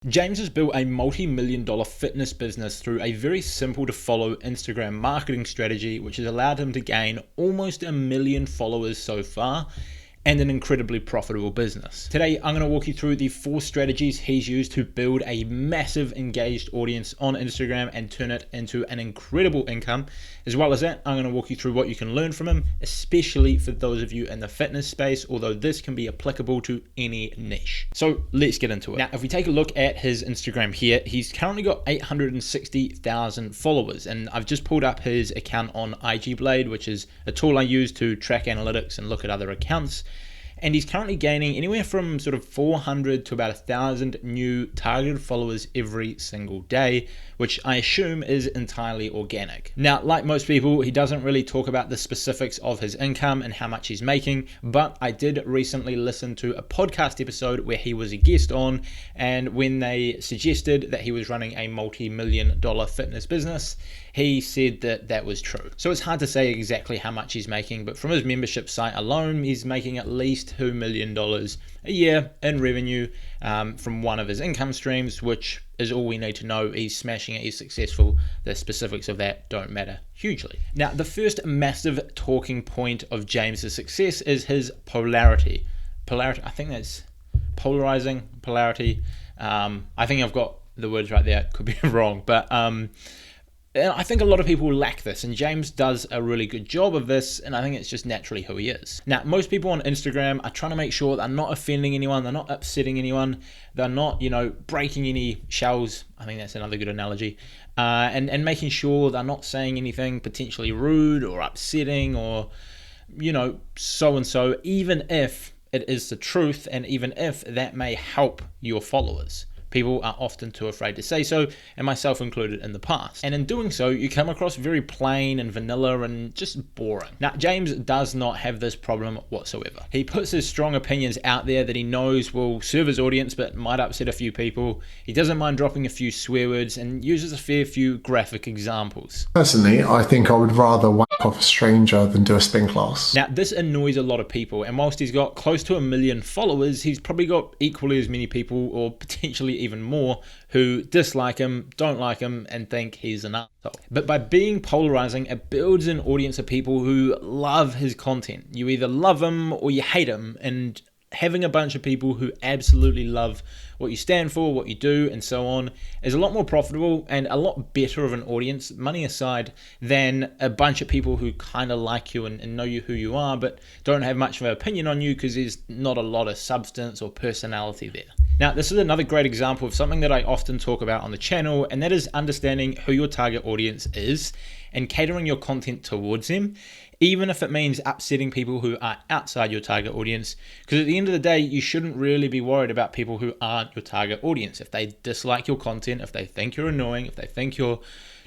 James has built a multi-million-dollar fitness business through a very simple to follow Instagram marketing strategy, which has allowed him to gain almost 1 million followers so far and an incredibly profitable business. Today, I'm going to walk you through the 4 strategies he's used to build a massive engaged audience on Instagram and turn it into an incredible income. As well as that, I'm going to walk you through what you can learn from him, especially for those of you in the fitness space, although this can be applicable to any niche. So let's get into it. Now, if we take a look at his Instagram here, he's currently got 860,000 followers, and I've just pulled up his account on IG Blade, which is a tool I use to track analytics and look at other accounts. And he's currently gaining anywhere from sort of 400 to about 1,000 new targeted followers every single day, which I assume is entirely organic. Now, like most people, he doesn't really talk about the specifics of his income and how much he's making, but I did recently listen to a podcast episode where he was a guest on, and when they suggested that he was running a multi-million-dollar fitness business, he said that that was true. So it's hard to say exactly how much he's making, but from his membership site alone, he's making at least $2 million a year in revenue from one of his income streams, which is all we need to know. He's smashing it, he's successful. The specifics of that don't matter hugely. Now, the first massive talking point of James's success is his polarity. Polarity, I think that's polarizing, polarity. I think I've got the words right there, could be wrong, but I think a lot of people lack this, and James does a really good job of this, and I think it's just naturally who he is. Now, most people on Instagram are trying to make sure they're not offending anyone, they're not upsetting anyone, they're not, breaking any shells. I think that's another good analogy. And making sure they're not saying anything potentially rude or upsetting or, so-and-so, even if it is the truth and even if that may help your followers. People are often too afraid to say so, and myself included in the past. And in doing so, you come across very plain and vanilla and just boring. Now, James does not have this problem whatsoever. He puts his strong opinions out there that he knows will serve his audience but might upset a few people. He doesn't mind dropping a few swear words and uses a fair few graphic examples. Personally, I think I would rather whack off a stranger than do a spin class. Now, this annoys a lot of people, and whilst he's got close to 1 million followers, he's probably got equally as many people, or potentially even more, who dislike him, don't like him, and think he's an asshole. But by being polarizing, it builds an audience of people who love his content. You either love him or you hate him, and having a bunch of people who absolutely love what you stand for, what you do, and so on, is a lot more profitable and a lot better of an audience, money aside, than a bunch of people who kind of like you and know you who you are, but don't have much of an opinion on you because there's not a lot of substance or personality there. Now, this is another great example of something that I often talk about on the channel, and that is understanding who your target audience is and catering your content towards them, even if it means upsetting people who are outside your target audience. Because at the end of the day, you shouldn't really be worried about people who aren't your target audience. If they dislike your content, if they think you're annoying, if they think you're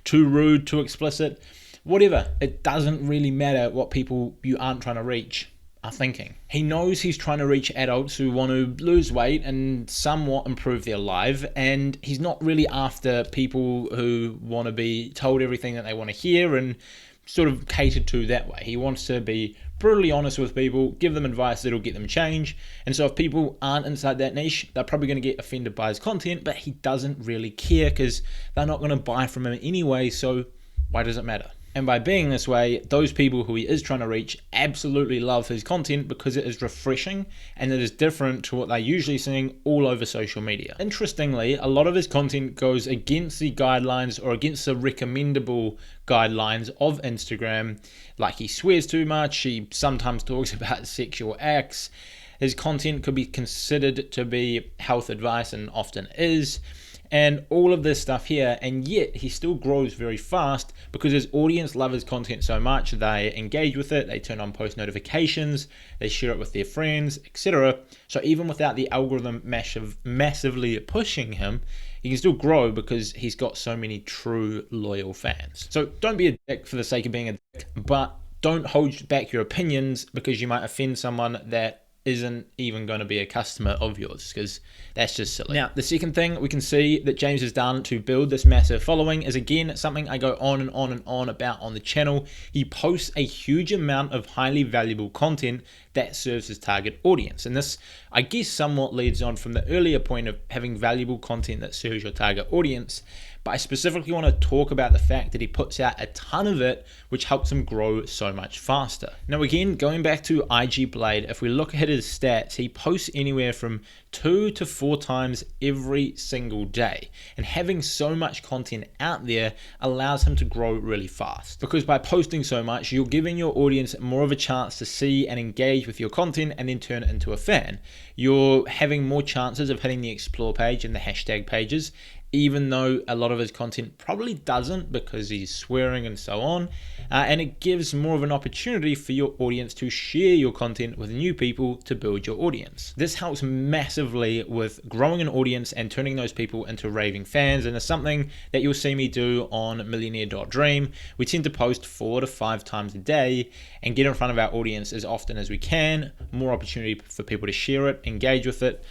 too rude, too explicit, whatever, it doesn't really matter what people you aren't trying to reach are thinking. He knows he's trying to reach adults who want to lose weight and somewhat improve their life, and he's not really after people who want to be told everything that they want to hear and sort of catered to that way. He wants to be brutally honest with people, give them advice that'll get them change. And so if people aren't inside that niche, they're probably going to get offended by his content, but he doesn't really care because they're not going to buy from him anyway, so why does it matter? And by being this way, those people who he is trying to reach absolutely love his content because it is refreshing and it is different to what they're usually seeing all over social media. Interestingly, a lot of his content goes against the guidelines or against the recommendable guidelines of Instagram. Like, he swears too much, he sometimes talks about sexual acts. His content could be considered to be health advice and often is. And all of this stuff here, and yet he still grows very fast because his audience love his content so much. They engage with it, they turn on post notifications, they share it with their friends, etc. So even without the algorithm massively pushing him, he can still grow because he's got so many true loyal fans. So don't be a dick for the sake of being a dick, but don't hold back your opinions because you might offend someone that isn't even going to be a customer of yours, because that's just silly. Now, the second thing we can see that James has done to build this massive following is, again, something I go on and on and on about on the channel. He posts a huge amount of highly valuable content that serves his target audience. And this, I guess, somewhat leads on from the earlier point of having valuable content that serves your target audience. But I specifically want to talk about the fact that he puts out a ton of it, which helps him grow so much faster. Now, again, going back to IG Blade, if we look at his stats, he posts anywhere from 2 to 4 times every single day. And having so much content out there allows him to grow really fast. Because by posting so much, you're giving your audience more of a chance to see and engage with your content and then turn it into a fan. You're having more chances of hitting the explore page and the hashtag pages, even though a lot of his content probably doesn't because he's swearing and so on. And it gives more of an opportunity for your audience to share your content with new people to build your audience. This helps massively with growing an audience and turning those people into raving fans. And it's something that you'll see me do on Millionaire.Dream. We tend to post 4 to 5 times a day and get in front of our audience as often as we can. More opportunity for people to share it, engage with it,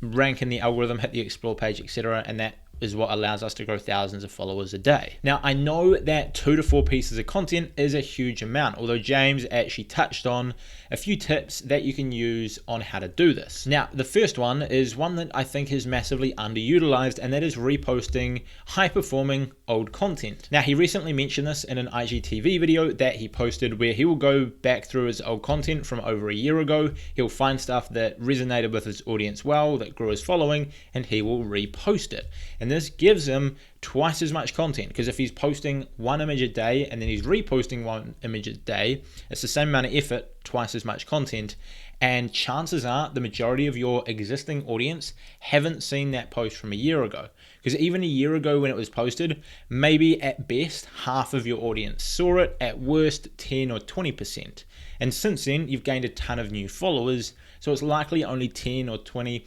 rank in the algorithm, hit the explore page, etc. And that is what allows us to grow thousands of followers a day. Now, I know that 2 to 4 pieces of content is a huge amount, although James actually touched on a few tips that you can use on how to do this. Now, the first one is one that I think is massively underutilized, and that is reposting high-performing old content. Now, he recently mentioned this in an IGTV video that he posted where he will go back through his old content from over a year ago. He'll find stuff that resonated with his audience well, that grew his following, and he will repost it. And this gives him twice as much content, because if he's posting 1 image a day and then he's reposting 1 image a day, it's the same amount of effort, twice as much content. And chances are the majority of your existing audience haven't seen that post from a year ago. Because even a year ago when it was posted, maybe at best half of your audience saw it, at worst 10 or 20%. And since then, you've gained a ton of new followers, so it's likely only 10 or 20,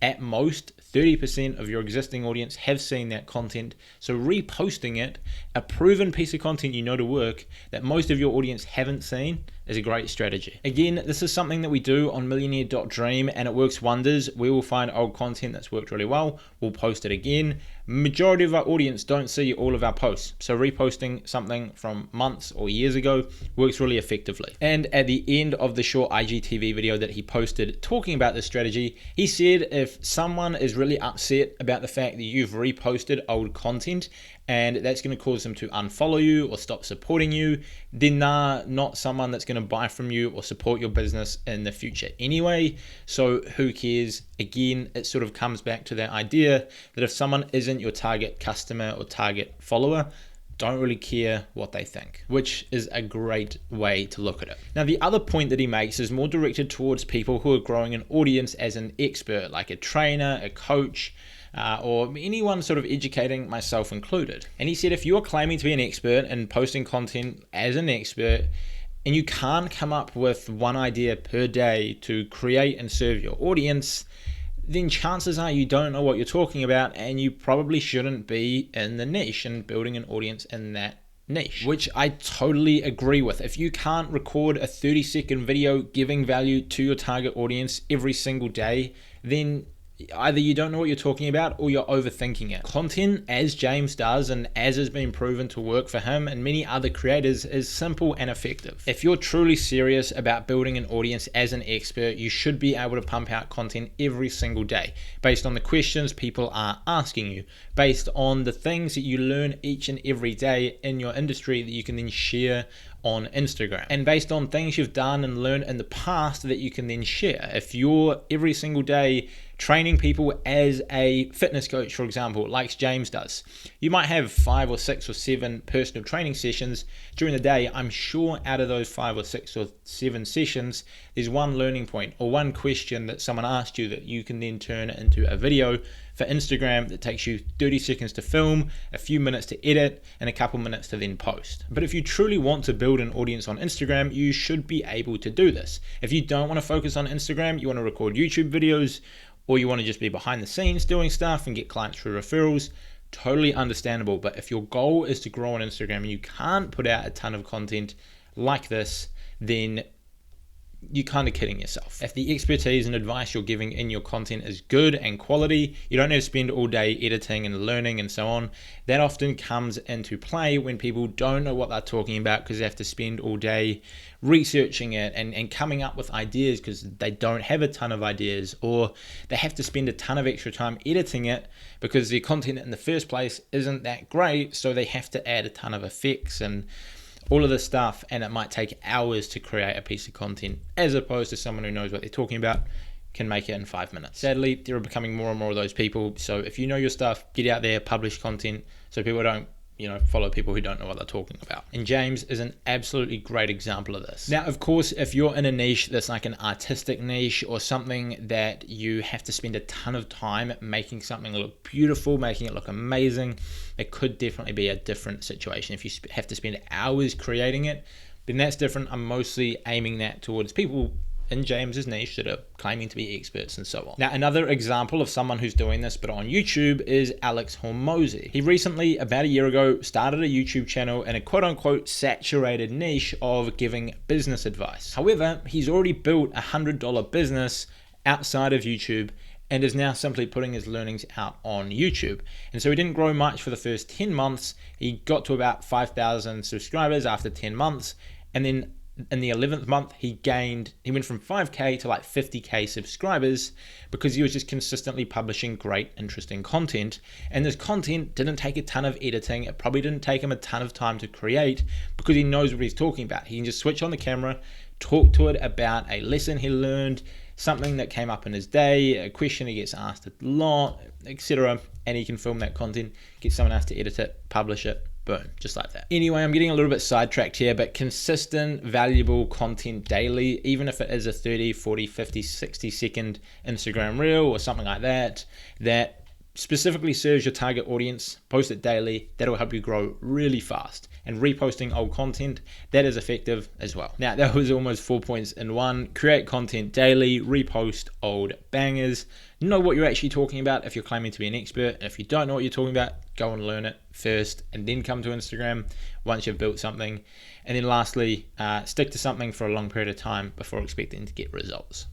at most 30% of your existing audience have seen that content. So reposting it, a proven piece of content you know to work that most of your audience haven't seen, is a great strategy. Again, this is something that we do on Millionaire.Dream and it works wonders. We will find old content that's worked really well, we'll post it again. Majority of our audience don't see all of our posts, so reposting something from months or years ago works really effectively. And at the end of the short IGTV video that he posted talking about this strategy, he said if someone is really upset about the fact that you've reposted old content and that's going to cause them to unfollow you or stop supporting you, then they're not someone that's going to buy from you or support your business in the future anyway. So who cares? Again, it sort of comes back to that idea that if someone isn't your target customer or target follower, don't really care what they think, which is a great way to look at it. Now, the other point that he makes is more directed towards people who are growing an audience as an expert, like a trainer, a coach, or anyone sort of educating, myself included. And he said if you are claiming to be an expert and posting content as an expert, and you can't come up with one idea per day to create and serve your audience, then chances are you don't know what you're talking about and you probably shouldn't be in the niche and building an audience in that niche, which I totally agree with. If you can't record a 30-second video giving value to your target audience every single day, then either you don't know what you're talking about or you're overthinking it. Content, as James does and as has been proven to work for him and many other creators, is simple and effective. If you're truly serious about building an audience as an expert, you should be able to pump out content every single day based on the questions people are asking you, based on the things that you learn each and every day in your industry that you can then share on Instagram, and based on things you've done and learned in the past that you can then share. If you're every single day training people as a fitness coach, for example, like James does, you might have 5 or 6 or 7 personal training sessions during the day. I'm sure out of those 5 or 6 or 7 sessions, there's one learning point or one question that someone asked you that you can then turn into a video for Instagram that takes you 30 seconds to film, a few minutes to edit, and a couple minutes to then post. But if you truly want to build an audience on Instagram, you should be able to do this. If you don't want to focus on Instagram, you want to record YouTube videos, or you want to just be behind the scenes doing stuff and get clients through referrals, totally understandable. But if your goal is to grow on Instagram and you can't put out a ton of content like this, then you're kind of kidding yourself. If the expertise and advice you're giving in your content is good and quality, you don't need to spend all day editing and learning and so on. That often comes into play when people don't know what they're talking about because they have to spend all day researching it and coming up with ideas because they don't have a ton of ideas, or they have to spend a ton of extra time editing it because their content in the first place isn't that great, so they have to add a ton of effects and all of this stuff, and it might take hours to create a piece of content, as opposed to someone who knows what they're talking about can make it in 5 minutes. Sadly, there are becoming more and more of those people. So if you know your stuff, get out there, publish content so people don't follow people who don't know what they're talking about. And James is an absolutely great example of this. Now, of course, if you're in a niche that's like an artistic niche or something that you have to spend a ton of time making something look beautiful, making it look amazing, it could definitely be a different situation. If you have to spend hours creating it, then that's different. I'm mostly aiming that towards people in James's niche that are claiming to be experts and so on. Now, another example of someone who's doing this but on YouTube is Alex Hormozi. He recently, about a year ago, started a YouTube channel in a quote-unquote saturated niche of giving business advice. However, he's already built a $100 business outside of YouTube and is now simply putting his learnings out on YouTube. And so he didn't grow much for the first 10 months. He got to about 5,000 subscribers after 10 months, and then in the 11th month, he went from 5K to like 50K subscribers because he was just consistently publishing great, interesting content. And this content didn't take a ton of editing. It probably didn't take him a ton of time to create because he knows what he's talking about. He can just switch on the camera, talk to it about a lesson he learned, something that came up in his day, a question he gets asked a lot, etc. And he can film that content, get someone else to edit it, publish it. Boom, just like that. Anyway, I'm getting a little bit sidetracked here, but consistent, valuable content daily, even if it is a 30, 40, 50, 60 second Instagram reel or something like that, that specifically serves your target audience, post it daily, that'll help you grow really fast. And reposting old content, that is effective as well. Now, that was almost 4 points in one. Create content daily, repost old bangers. Know what you're actually talking about if you're claiming to be an expert. And if you don't know what you're talking about, go and learn it first and then come to Instagram once you've built something. And then lastly, stick to something for a long period of time before expecting to get results.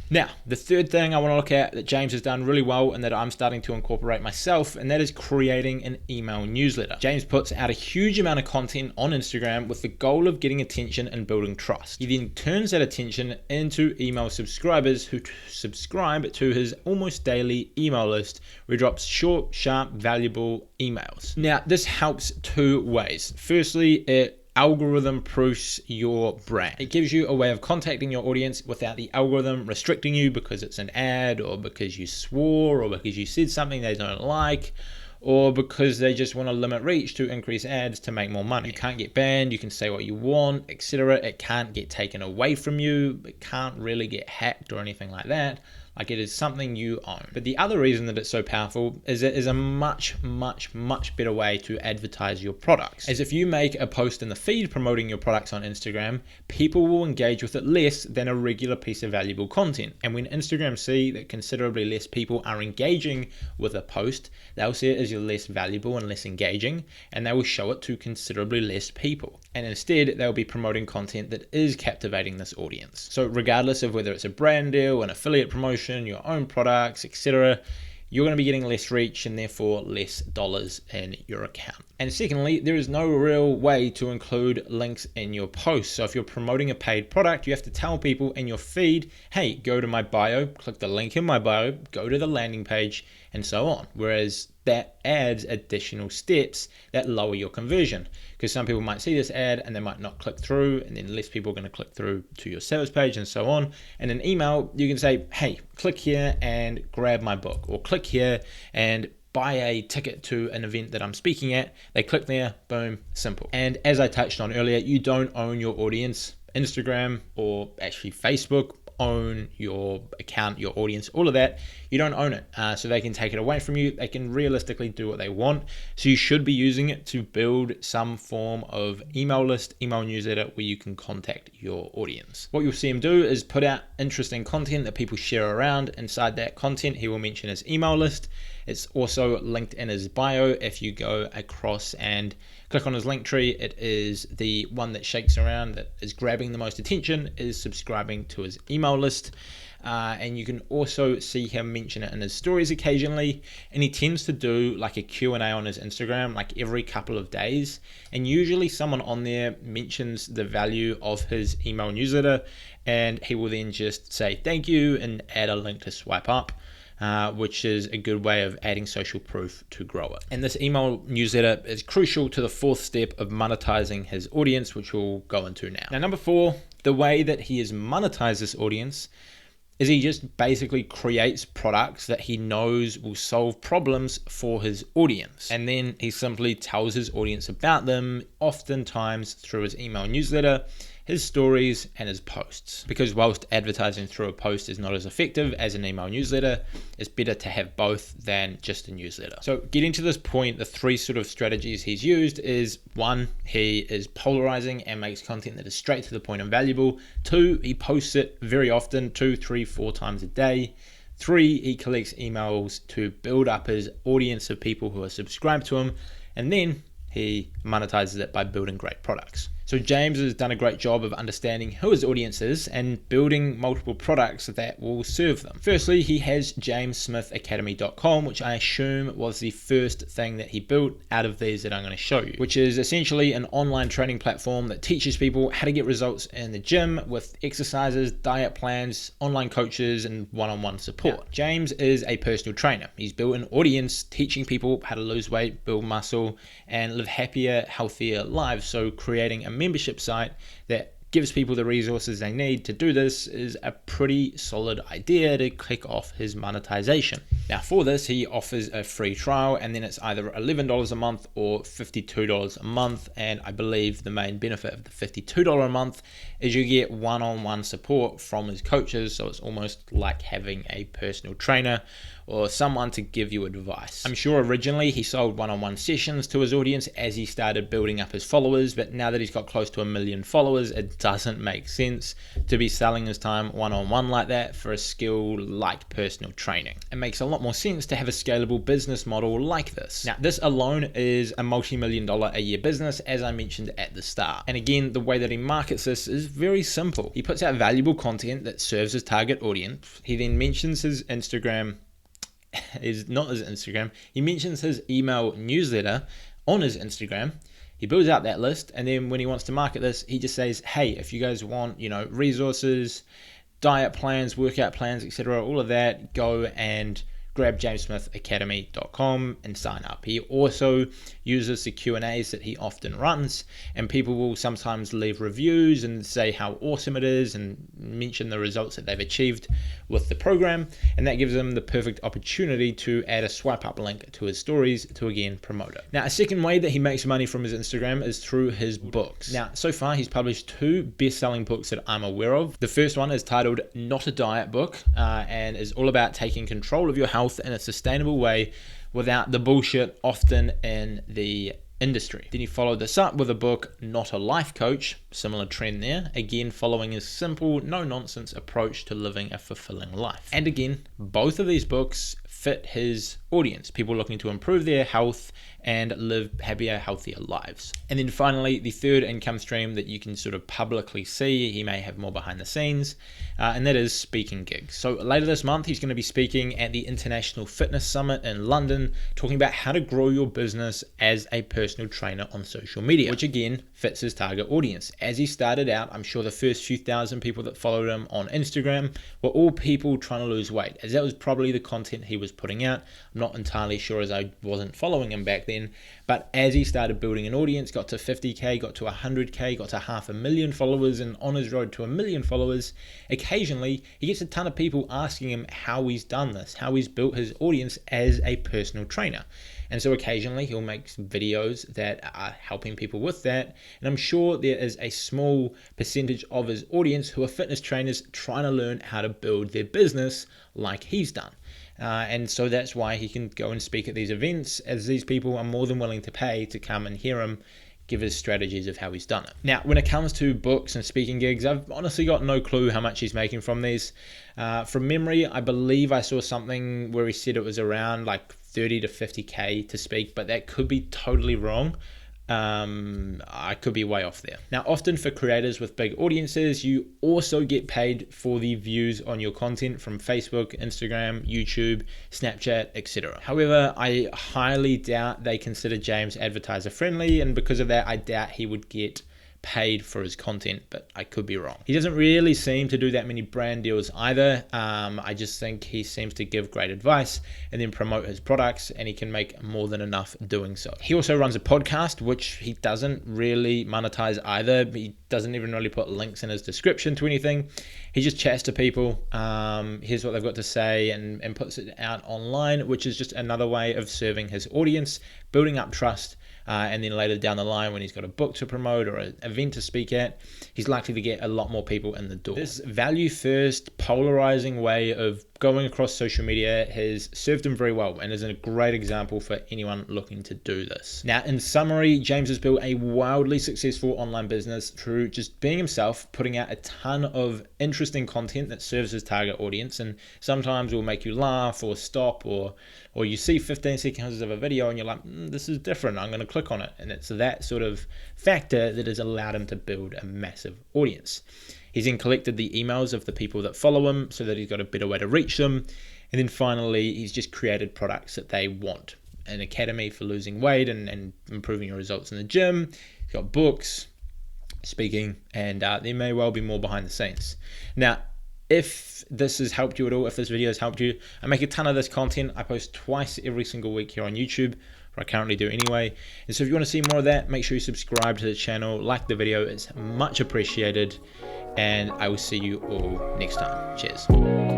Now, the third thing I want to look at that James has done really well and that I'm starting to incorporate myself, and that is creating an email newsletter. James puts out a huge amount of content on Instagram with the goal of getting attention and building trust. He then turns that attention into email subscribers who subscribe to his almost daily email list, where he drops short, sharp, valuable emails. Now, this helps two ways. Firstly, it algorithm proofs your brand. It gives you a way of contacting your audience without the algorithm restricting you because it's an ad, or because you swore, or because you said something they don't like, or because they just want to limit reach to increase ads to make more money. You can't get banned, you can say what you want, etc. It can't get taken away from you. It can't really get hacked or anything like that. Like, it is something you own. But the other reason that it's so powerful is it is a much, much, much better way to advertise your products. As if you make a post in the feed promoting your products on Instagram, people will engage with it less than a regular piece of valuable content. And when Instagram see that considerably less people are engaging with a post, they'll see it as you're less valuable and less engaging, and they will show it to considerably less people. And instead, they'll be promoting content that is captivating this audience. So regardless of whether it's a brand deal, an affiliate promotion, your own products, etc., you're going to be getting less reach and therefore less dollars in your account. And secondly, there is no real way to include links in your posts. So if you're promoting a paid product, you have to tell people in your feed, hey, go to my bio, click the link in my bio, go to the landing page, and so on. Whereas that adds additional steps that lower your conversion, because some people might see this ad and they might not click through, and then less people are going to click through to your sales page and so on. And in email, you can say, hey, click here and grab my book, or click here and buy a ticket to an event that I'm speaking at. They click there, boom, simple. And as I touched on earlier, you don't own your audience. Instagram, or actually Facebook, own your account, your audience, all of that. You don't own it, so they can take it away from you. They can realistically do what they want. So you should be using it to build some form of email list, email newsletter where you can contact your audience. What you'll see him do is put out interesting content that people share around. Inside that content, he will mention his email list, It's also linked in his bio. If you go across and click on his link tree, it is the one that shakes around, that is grabbing the most attention, is subscribing to his email list. And you can also see him mention it in his stories occasionally, and he tends to do like a Q&A on his Instagram like every couple of days, and usually someone on there mentions the value of his email newsletter, and he will then just say thank you and add a link to swipe up, which is a good way of adding social proof to grow it. And this email newsletter is crucial to the fourth step of monetizing his audience, which we'll go into now. Now, number 4, the way that he has monetized this audience is he just basically creates products that he knows will solve problems for his audience. And then he simply tells his audience about them, oftentimes through his email newsletter, his stories, and his posts. Because whilst advertising through a post is not as effective as an email newsletter, it's better to have both than just a newsletter. So getting to this point, the 3 sort of strategies he's used is 1, he is polarizing and makes content that is straight to the point and valuable. 2, he posts it very often, 2, 3, 4 times a day. 3, he collects emails to build up his audience of people who are subscribed to him. And then he monetizes it by building great products. So James has done a great job of understanding who his audience is and building multiple products that will serve them. Firstly, he has jamessmithacademy.com, which I assume was the first thing that he built out of these that I'm going to show you, which is essentially an online training platform that teaches people how to get results in the gym with exercises, diet plans, online coaches, and one-on-one support. Now, James is a personal trainer. He's built an audience teaching people how to lose weight, build muscle, and live happier, healthier lives. So creating a membership site that gives people the resources they need to do this is a pretty solid idea to kick off his monetization. Now for this, he offers a free trial, and then it's either $11 a month or $52 a month. And I believe the main benefit of the $52 a month is you get one-on-one support from his coaches. So it's almost like having a personal trainer or someone to give you advice. I'm sure originally he sold one-on-one sessions to his audience as he started building up his followers, but now that he's got close to 1 million followers, it doesn't make sense to be selling his time one-on-one like that for a skill like personal training. It makes a lot more sense to have a scalable business model like this. Now, this alone is a multi-million-dollar a year business, as I mentioned at the start. And again, the way that he markets this is very simple. He puts out valuable content that serves his target audience. He then mentions his Instagram, he mentions his email newsletter on his Instagram. He builds out that list, and then when he wants to market this, he just says, hey, if you guys want, resources, diet plans, workout plans, etc., all of that, go and grab jamessmithacademy.com and sign up. He also uses the Q&As that he often runs, and people will sometimes leave reviews and say how awesome it is and mention the results that they've achieved with the program, and that gives them the perfect opportunity to add a swipe up link to his stories to again promote it. Now, a second way that he makes money from his Instagram is through his books. Now, so far he's published 2 best-selling books that I'm aware of. The first one is titled Not a Diet Book, and is all about taking control of your health in a sustainable way without the bullshit often in the industry. Then he followed this up with a book, Not a Life Coach, similar trend there, again following his simple, no-nonsense approach to living a fulfilling life. And again, both of these books fit his audience, people looking to improve their health and live happier, healthier lives. And then finally, the third income stream that you can sort of publicly see, he may have more behind the scenes, and that is speaking gigs. So later this month, he's going to be speaking at the International Fitness Summit in London, talking about how to grow your business as a personal trainer on social media, which again fits his target audience. As he started out, I'm sure the first few thousand people that followed him on Instagram were all people trying to lose weight, as that was probably the content he was putting out. I'm not entirely sure, as I wasn't following him back then, but as he started building an audience, got to 50k, got to 100k, got to 500,000 followers, and on his road to 1 million followers, occasionally he gets a ton of people asking him how he's done this, how he's built his audience as a personal trainer. And so occasionally he'll make videos that are helping people with that. And I'm sure there is a small percentage of his audience who are fitness trainers trying to learn how to build their business like he's done. And so that's why he can go and speak at these events, as these people are more than willing to pay to come and hear him give his strategies of how he's done it. Now, when it comes to books and speaking gigs, I've honestly got no clue how much he's making from these. From memory, I believe I saw something where he said it was around like 30 to 50K to speak, but that could be totally wrong. I could be way off there. Now, often for creators with big audiences, you also get paid for the views on your content from Facebook, Instagram, YouTube, Snapchat, etc. However, I highly doubt they consider James advertiser friendly, and because of that, I doubt he would get paid for his content, but I could be wrong. He doesn't really seem to do that many brand deals either. I just think he seems to give great advice and then promote his products, and he can make more than enough doing so. He also runs a podcast, which he doesn't really monetize either. He doesn't even really put links in his description to anything. He just chats to people, here's what they've got to say, and puts it out online, which is just another way of serving his audience, building up trust. And then later down the line, when he's got a book to promote or an event to speak at, he's likely to get a lot more people in the door. This value first, polarizing way of going across social media has served him very well and is a great example for anyone looking to do this. Now, in summary, James has built a wildly successful online business through just being himself, putting out a ton of interesting content that serves his target audience, and sometimes will make you laugh or stop, or you see 15 seconds of a video and you're like, this is different, I'm going to click on it. And it's that sort of factor that has allowed him to build a massive audience. He's then collected the emails of the people that follow him so that he's got a better way to reach them. And then finally, he's just created products that they want. An academy for losing weight and improving your results in the gym. He's got books, speaking, and there may well be more behind the scenes. Now, if this has helped you at all, if this video has helped you, I make a ton of this content. I post twice every single week here on YouTube, or I currently do anyway. And so if you want to see more of that, make sure you subscribe to the channel, like the video, it's much appreciated. And I will see you all next time. Cheers.